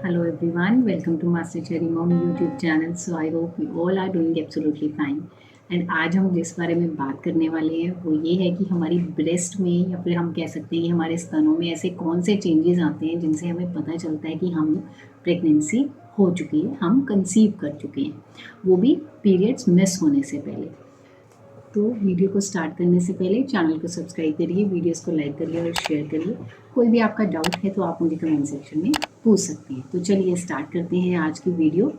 Hello everyone, welcome to Master Cherry Mom YouTube channel. So I hope you all are doing absolutely fine. And आज हम जिस बारे में बात करने वाले हैं वो ये है कि हमारी ब्रेस्ट में या फिर हम कह सकते हैं कि हमारे स्तनों में ऐसे कौन से चेंजेस आते हैं जिनसे हमें पता चलता है कि हम प्रेगनेंसी हो चुकी है, हम कंसीव कर चुके हैं, वो भी पीरियड्स मिस होने से पहले। तो वीडियो को स्टार्ट करने से पहले चैनल को सब्सक्राइब करिए, वीडियोस को लाइक करिए और शेयर करिए। कोई भी आपका डाउट है तो आप मुझे कमेंट सेक्शन में पूछ सकते हैं। तो चलिए स्टार्ट करते हैं आज की वीडियो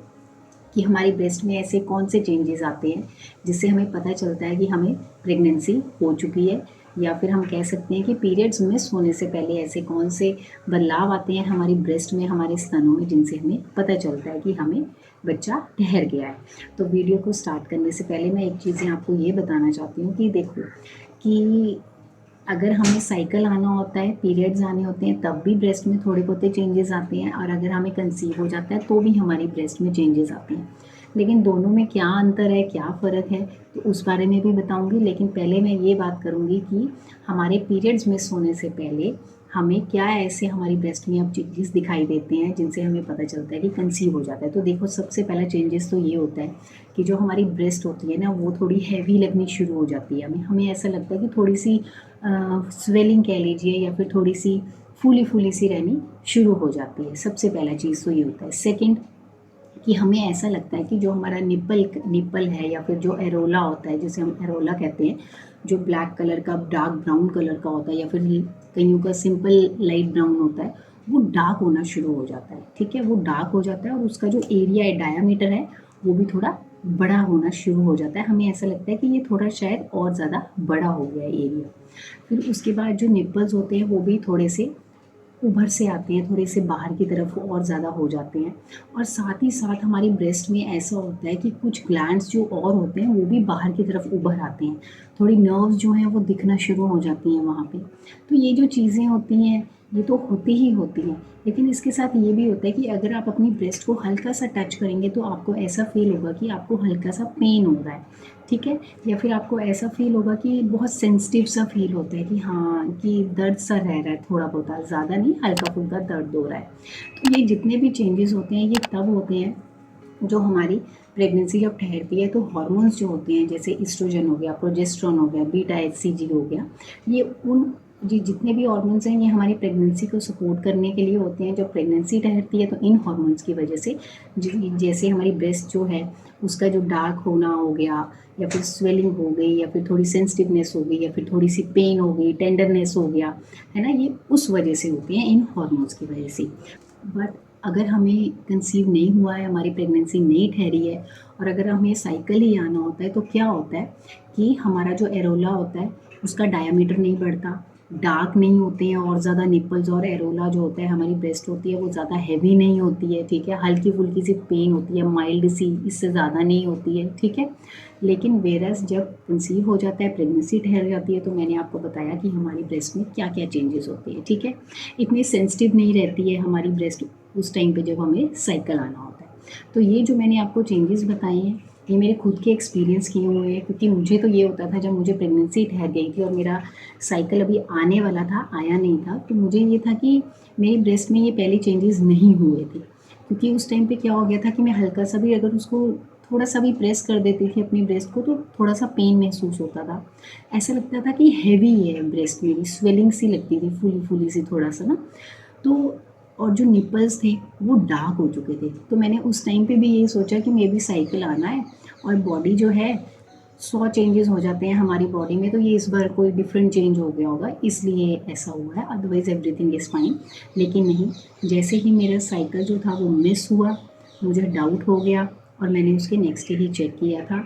कि हमारी ब्रेस्ट में ऐसे कौन से चेंजेस आते हैं जिससे हमें पता चलता है कि हमें प्रेगनेंसी हो चुकी है, या फिर हम कह सकते हैं कि पीरियड्स मिस होने से पहले ऐसे कौन से बदलाव आते हैं हमारी ब्रेस्ट में, हमारे स्तनों में, जिनसे हमें पता चलता है कि हमें बच्चा ठहर गया है। तो वीडियो को स्टार्ट करने से पहले मैं एक चीज़ें आपको ये बताना चाहती हूँ कि देखो कि अगर हमें साइकिल आना होता है, पीरियड्स आने होते हैं, तब भी ब्रेस्ट में थोड़े बहुत चेंजेस आते हैं, और अगर हमें कंसीव हो जाता है तो भी हमारी ब्रेस्ट में चेंजेस आते हैं। लेकिन दोनों में क्या अंतर है, क्या फ़र्क है, तो उस बारे में भी बताऊंगी। लेकिन पहले मैं ये बात करूंगी कि हमारे पीरियड्स मिस होने से पहले हमें क्या ऐसे हमारी ब्रेस्ट में अब चेंजेस दिखाई देते हैं जिनसे हमें पता चलता है कि कंसीव हो जाता है। तो देखो, सबसे पहला चेंजेस तो ये होता है कि जो हमारी ब्रेस्ट होती है ना, वो थोड़ी हैवी लगनी शुरू हो जाती है। हमें ऐसा लगता है कि थोड़ी सी स्वेलिंग कह लीजिए, या फिर थोड़ी सी फूली फूली सी रहनी शुरू हो जाती है। सबसे पहला चीज़ तो ये होता है। सेकंड, कि हमें ऐसा लगता है कि जो हमारा निप्पल है, या फिर जो एरोला होता है, जिसे हम एरोला कहते हैं, जो ब्लैक कलर का, डार्क ब्राउन कलर का होता है, या फिर कईयों का सिंपल लाइट ब्राउन होता है, वो डार्क होना शुरू हो जाता है। ठीक है, वो डार्क हो जाता है और उसका जो एरिया है, डायामीटर है, वो भी थोड़ा बड़ा होना शुरू हो जाता है। हमें ऐसा लगता है कि ये थोड़ा शायद और ज़्यादा बड़ा हो गया है एरिया। फिर उसके बाद जो निप्पल्स होते हैं वो भी थोड़े से उभर से आते हैं, थोड़े से बाहर की तरफ और ज़्यादा हो जाते हैं। और साथ ही साथ हमारी ब्रेस्ट में ऐसा होता है कि कुछ ग्लैंड्स जो और होते हैं वो भी बाहर की तरफ उभर आते हैं, थोड़ी नर्व्स जो हैं वो दिखना शुरू हो जाती हैं वहाँ पे। तो ये जो चीज़ें होती हैं ये तो होती ही होती हैं, लेकिन इसके साथ ये भी होता है कि अगर आप अपनी ब्रेस्ट को हल्का सा टच करेंगे तो आपको ऐसा फील होगा कि आपको हल्का सा पेन हो रहा है। ठीक है, या फिर आपको ऐसा फील होगा कि बहुत सेंसिटिव सा फील होता है कि हाँ, कि दर्द सा रह रहा है, थोड़ा बहुत, ज़्यादा नहीं, हल्का फुल्का दर्द हो रहा है। तो ये जितने भी चेंजेस होते हैं ये तब होते हैं जो हमारी प्रेगनेंसी जब ठहरती है। तो हार्मोन्स जो होते हैं, जैसे एस्ट्रोजन हो गया, प्रोजेस्टेरोन हो गया, बीटा एचसीजी हो गया, ये उन जी जितने भी हार्मोन्स हैं ये हमारी प्रेगनेंसी को सपोर्ट करने के लिए होते हैं। जब प्रेगनेंसी ठहरती है तो इन हार्मोन्स की वजह से जैसे हमारी ब्रेस्ट जो है उसका जो डार्क होना हो गया, या फिर स्वेलिंग हो गई, या फिर थोड़ी सेंसिटिवनेस हो गई, या फिर थोड़ी सी पेन हो गई, टेंडरनेस हो गया, है ना, ये उस वजह से होती हैं, इन हार्मोन्स की वजह से। बट अगर हमें कंसीव नहीं हुआ है, हमारी प्रेगनेंसी नहीं ठहरी है, और अगर हमें साइकिल ही आना होता है, तो क्या होता है कि हमारा जो एरोला होता है उसका डायामीटर नहीं बढ़ता, डार्क नहीं होते हैं और ज़्यादा निपल्स, और एरोला जो होता है, हमारी ब्रेस्ट होती है, वो ज़्यादा हैवी नहीं होती है। ठीक है, हल्की फुल्की सी पेन होती है, माइल्ड सी, इससे ज़्यादा नहीं होती है। ठीक है, लेकिन वेरस जब कंसीव हो जाता है, प्रेगनेंसी ठहर जाती है, तो मैंने आपको बताया कि हमारी ब्रेस्ट में क्या क्या चेंजेस होते हैं। ठीक है, इतनी सेंसिटिव नहीं रहती है हमारी ब्रेस्ट उस टाइम पे जब हमें साइकिल आना होता है। तो ये जो मैंने आपको चेंजेस बताए हैं ये मेरे खुद के एक्सपीरियंस किए हुए हैं, क्योंकि मुझे तो ये होता था जब मुझे प्रेगनेंसी ठहर गई थी और मेरा साइकिल अभी आने वाला था, आया नहीं था, तो मुझे ये था कि मेरी ब्रेस्ट में ये पहले चेंजेस नहीं हुए थे। क्योंकि उस टाइम पे क्या हो गया था कि मैं हल्का सा भी अगर उसको थोड़ा सा भी प्रेस कर देती थी अपनी ब्रेस्ट को, तो थोड़ा सा पेन महसूस होता था। ऐसा लगता था कि हैवी है ब्रेस्ट, मेरी स्वेलिंग सी लगती थी, फूली फूली सी थोड़ा सा ना। तो और जो निपल्स थे वो डार्क हो चुके थे। तो मैंने उस टाइम पे भी ये सोचा कि मे बी साइकिल आना है, और बॉडी जो है 100 चेंजेस हो जाते हैं हमारी बॉडी में, तो ये इस बार कोई डिफरेंट चेंज हो गया होगा, इसलिए ऐसा हुआ है, अदरवाइज़ एवरीथिंग इज़ फाइन। लेकिन नहीं, जैसे ही मेरा साइकिल जो था वो मिस हुआ, मुझे डाउट हो गया, और मैंने उसके नेक्स्ट डे ही चेक किया था,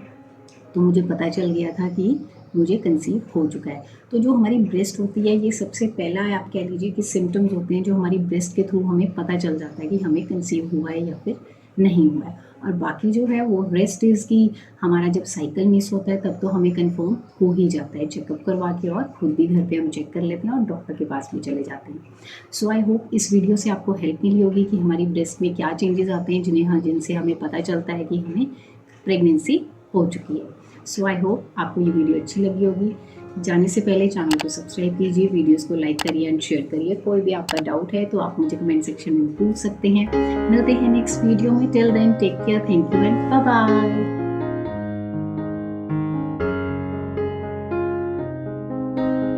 तो मुझे पता चल गया था कि मुझे कंसीव हो चुका है। तो जो हमारी ब्रेस्ट होती है ये सबसे पहला आप कह लीजिए कि सिम्टम्स होते हैं जो हमारी ब्रेस्ट के थ्रू हमें पता चल जाता है कि हमें कंसीव हुआ है या फिर नहीं हुआ है। और बाकी जो है वो रेस्ट इज़ की, हमारा जब साइकिल मिस होता है तब तो हमें कंफर्म हो ही जाता है चेकअप करवा के, और खुद भी घर पे हम चेक कर लेते हैं और डॉक्टर के पास भी चले जाते हैं। सो आई होप इस वीडियो से आपको हेल्प मिली होगी कि हमारी ब्रेस्ट में क्या चेंजेस आते हैं जिनसे हमें पता चलता है कि हमें प्रेगनेंसी हो चुकी है। सो आई होप आपको ये वीडियो अच्छी लगी होगी। जाने से पहले चैनल को सब्सक्राइब कीजिए, वीडियोस को लाइक करिए एंड शेयर करिए। कोई भी आपका डाउट है तो आप मुझे कमेंट सेक्शन में पूछ सकते हैं। मिलते हैं नेक्स्ट वीडियो में। Till then take care, thank you and bye bye.